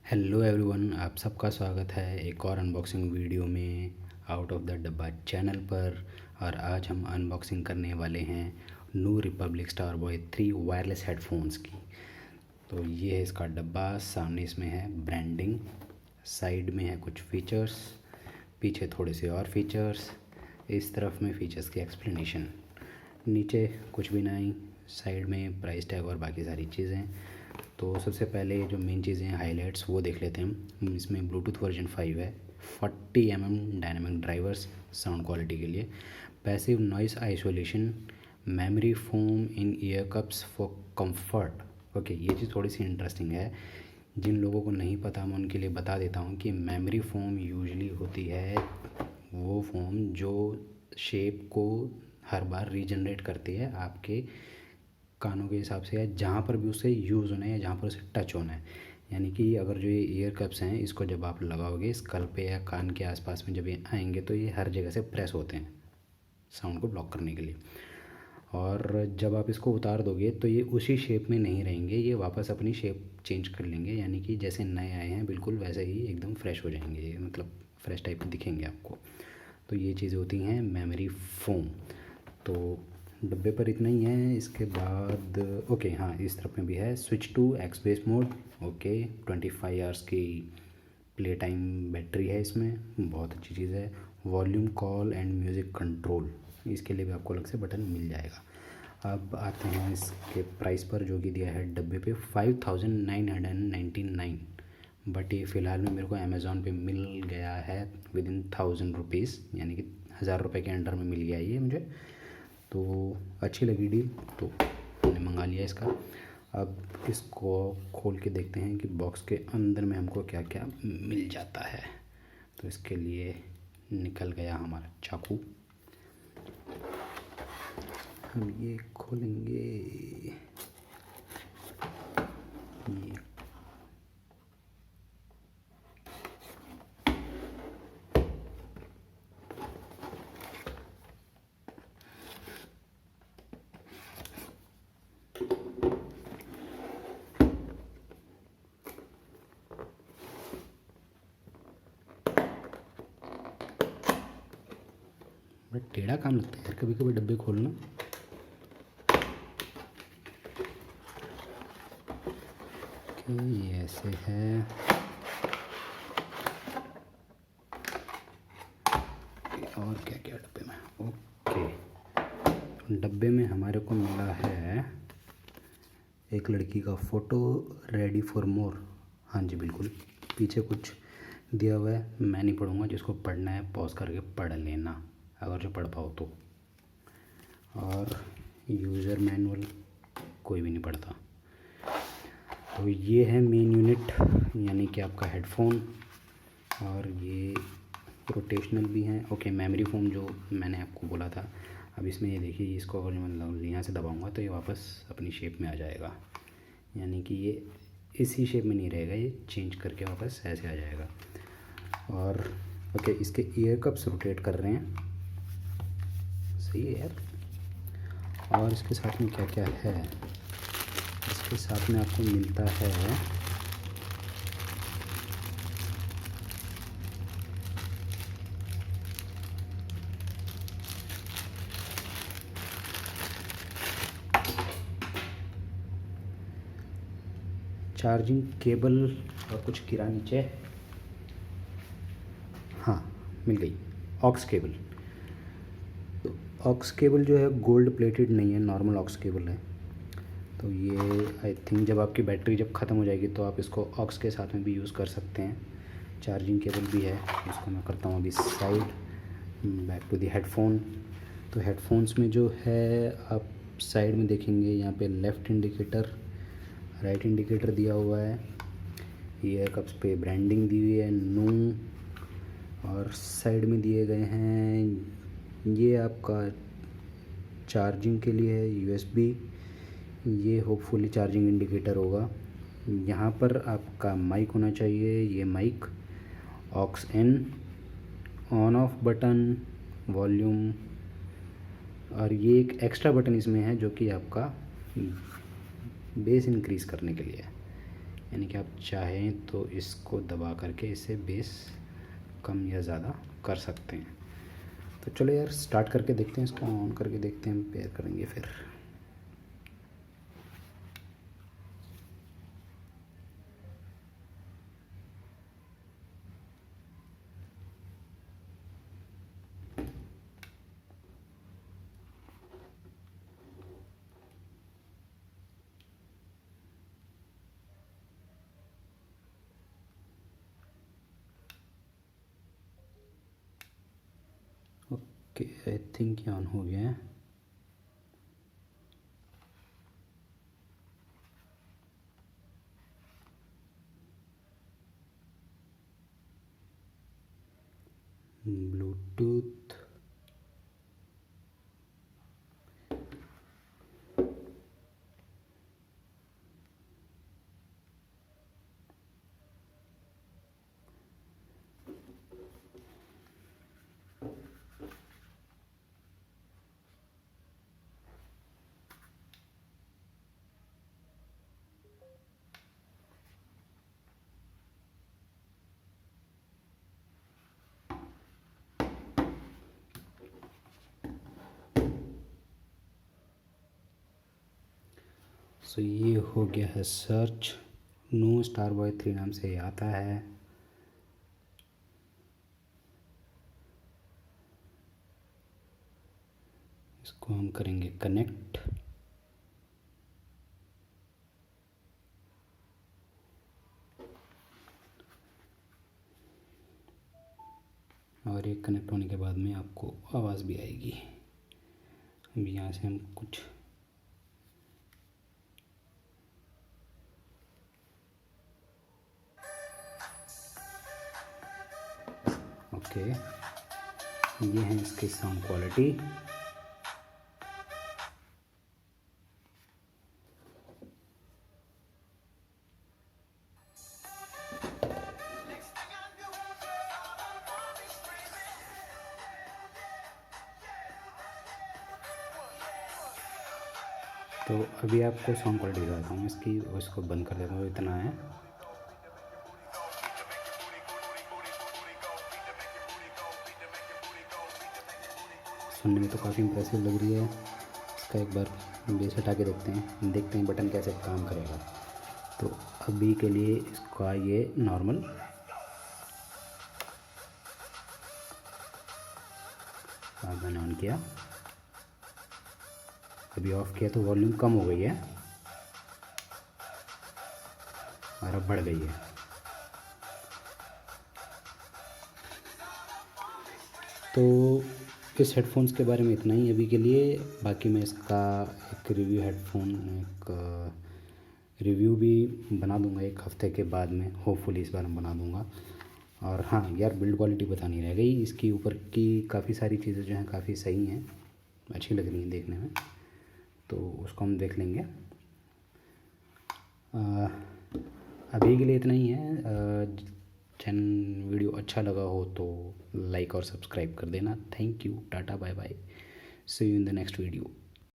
Hello everyone, आप सबका स्वागत है एक और अनबॉक्सिंग वीडियो में आउट ऑफ द डब्बा चैनल पर। और आज हम अनबॉक्सिंग करने वाले हैं न्यू रिपब्लिक स्टारबॉय 3 वायरलेस हेडफोन्स की। तो ये है इसका डब्बा, सामने इसमें है ब्रांडिंग, साइड में है कुछ फीचर्स, पीछे थोड़े से और फीचर्स, इस तरफ में फीचर्स की एक्सप्लेनेशन, नीचे कुछ भी नहीं, साइड में प्राइस टैग और बाकी सारी चीज़ें। तो सबसे पहले जो मेन चीज़ें हैं हाइलाइट्स वो देख लेते हैं हम। इसमें ब्लूटूथ वर्जन 5 है, 40 mm dynamic drivers sound quality के लिए, passive noise isolation, memory foam in year cups for comfort. Okay, ये चीज़ थोड़ी सी इंटरेस्टिंग है, जिन लोगों को नहीं पता मैं उनके लिए बता देता हूँ कि मेमोरी फोम यूजुअली होती है वो फोम जो शेप को हर बार रीजनरेट करती है आपके कानों के हिसाब से, या जहाँ पर भी उसे यूज़ होना है या जहाँ पर उसे टच होना है। यानी कि अगर जो ये ईयर कप्स हैं इसको जब आप लगाओगे स्कल पे या कान के आसपास में जब ये आएंगे तो ये हर जगह से प्रेस होते हैं साउंड को ब्लॉक करने के लिए। और जब आप इसको उतार दोगे तो ये उसी शेप में नहीं रहेंगे, ये वापस अपनी शेप चेंज कर लेंगे, यानी कि जैसे नए आए हैं बिल्कुल वैसे ही एकदम फ्रेश हो जाएंगे, ये मतलब फ्रेश टाइप दिखेंगे आपको। तो ये चीज़ें होती हैं मेमोरी फोम। तो डब्बे पर इतना ही है। इसके बाद ओके हाँ, इस तरफ में भी है switch to X bass mode. Okay, 25 hours की प्ले टाइम बैटरी है इसमें, बहुत अच्छी चीज़ है। Volume call and music control, इसके लिए भी आपको अलग से बटन मिल जाएगा। अब आते हैं इसके प्राइस पर, जो कि दिया है डब्बे पे 5999, बट ये फ़िलहाल में मेरे को अमेज़ॉन पे मिल गया है विदिन 1000 रुपीज़, यानी कि 1000 रुपये के अंडर में मिल गया ये मुझे। तो अच्छी लगी डील, तो मैंने मंगा लिया इसका। अब इसको खोल के देखते हैं कि बॉक्स के अंदर में हमको क्या क्या मिल जाता है। तो इसके लिए निकल गया हमारा चाकू, हम ये खोलेंगे। ये बड़ा टेढ़ा काम लगता है यार कभी कभी डब्बे खोलना। ये ऐसे है, और क्या क्या डब्बे में। ओके, डब्बे में हमारे को मिला है एक लड़की का फ़ोटो, रेडी फॉर मोर। हाँ जी बिल्कुल, पीछे कुछ दिया हुआ है, मैं नहीं पढ़ूँगा, जिसको पढ़ना है पॉज करके पढ़ लेना अगर जो पढ़ पाओ तो। और यूज़र मैनुअल कोई भी नहीं पढ़ता। तो ये है मेन यूनिट, यानी कि आपका हेडफोन, और ये रोटेशनल भी हैं। ओके, मेमोरी फोम जो मैंने आपको बोला था, अब इसमें ये देखिए, इसको अगर मैं यहाँ से दबाऊंगा तो ये वापस अपनी शेप में आ जाएगा, यानी कि ये इसी शेप में नहीं रहेगा, ये चेंज करके वापस ऐसे आ जाएगा। और ओके, इसके ईयर कप्स रोटेट कर रहे हैं, सही है यार। और इसके साथ में क्या क्या है, इसके साथ में आपको मिलता है चार्जिंग केबल और कुछ कीड़ा नीचे, हाँ मिल गई, ऑक्स केबल। तो ऑक्स केबल जो है गोल्ड प्लेटेड नहीं है, नॉर्मल ऑक्स केबल है। तो ये आई थिंक जब आपकी बैटरी जब ख़त्म हो जाएगी तो आप इसको ऑक्स के साथ में भी यूज़ कर सकते हैं। चार्जिंग केबल भी है, इसको मैं करता हूँ अभी side. Back to the headphone. तो हेडफोन्स में जो है आप साइड में देखेंगे, यहाँ पे लेफ़्ट इंडिकेटर, राइट इंडिकेटर दिया हुआ है, ईयर कप्स पे ब्रांडिंग दी हुई है नू, और साइड में दिए गए हैं ये आपका चार्जिंग के लिए है यूएसबी, ये होपफुली चार्जिंग इंडिकेटर होगा। यहाँ पर आपका माइक होना चाहिए, ये mic, aux in, on off button, volume, और ये एक एक्स्ट्रा बटन इसमें है जो कि आपका बेस इंक्रीज़ करने के लिए है, यानी कि आप चाहें तो इसको दबा करके इससे बेस कम या ज़्यादा कर सकते हैं। तो चलो यार स्टार्ट करके देखते हैं, इसको ऑन करके देखते हैं, पेयर करेंगे फिर। ओके, आई थिंक ये ऑन हो गया है। ब्लूटूथ, सो ये हो गया है सर्च। नो स्टारबॉय 3 नाम से आता है। इसको हम करेंगे कनेक्ट। और ये कनेक्ट होने के बाद में आपको आवाज़ भी आएगी। अब यहाँ से हम कुछ ओके, ये है इसकी साउंड क्वालिटी। तो अभी आपको साउंड क्वालिटी दिखाता हूँ इसकी, और इसको बंद कर देता हूँ। इतना है। सुनने में तो काफ़ी इम्प्रेसिव लग रही है। इसका एक बार बेस हटा के देखते हैं बटन कैसे काम करेगा। तो अभी के लिए इसका ये नॉर्मल, मैंने ऑन किया, अभी ऑफ़ किया तो वॉल्यूम कम हो गई है और अब बढ़ गई है। तो इस हेडफोन्स के बारे में इतना ही अभी के लिए। बाकी मैं इसका एक रिव्यू, हेडफोन एक रिव्यू भी बना दूंगा एक हफ़्ते के बाद में, होपफुली इस बार मैं बना दूंगा। और हाँ यार, बिल्ड क्वालिटी बतानी रह गई, इसकी ऊपर की काफ़ी सारी चीज़ें जो हैं काफ़ी सही हैं, अच्छी लग रही हैं देखने में, तो उसको हम देख लेंगे। अभी के लिए इतना ही है। वीडियो अच्छा लगा हो तो लाइक और सब्सक्राइब कर देना। Thank you, tata, bye bye, see you in the next video.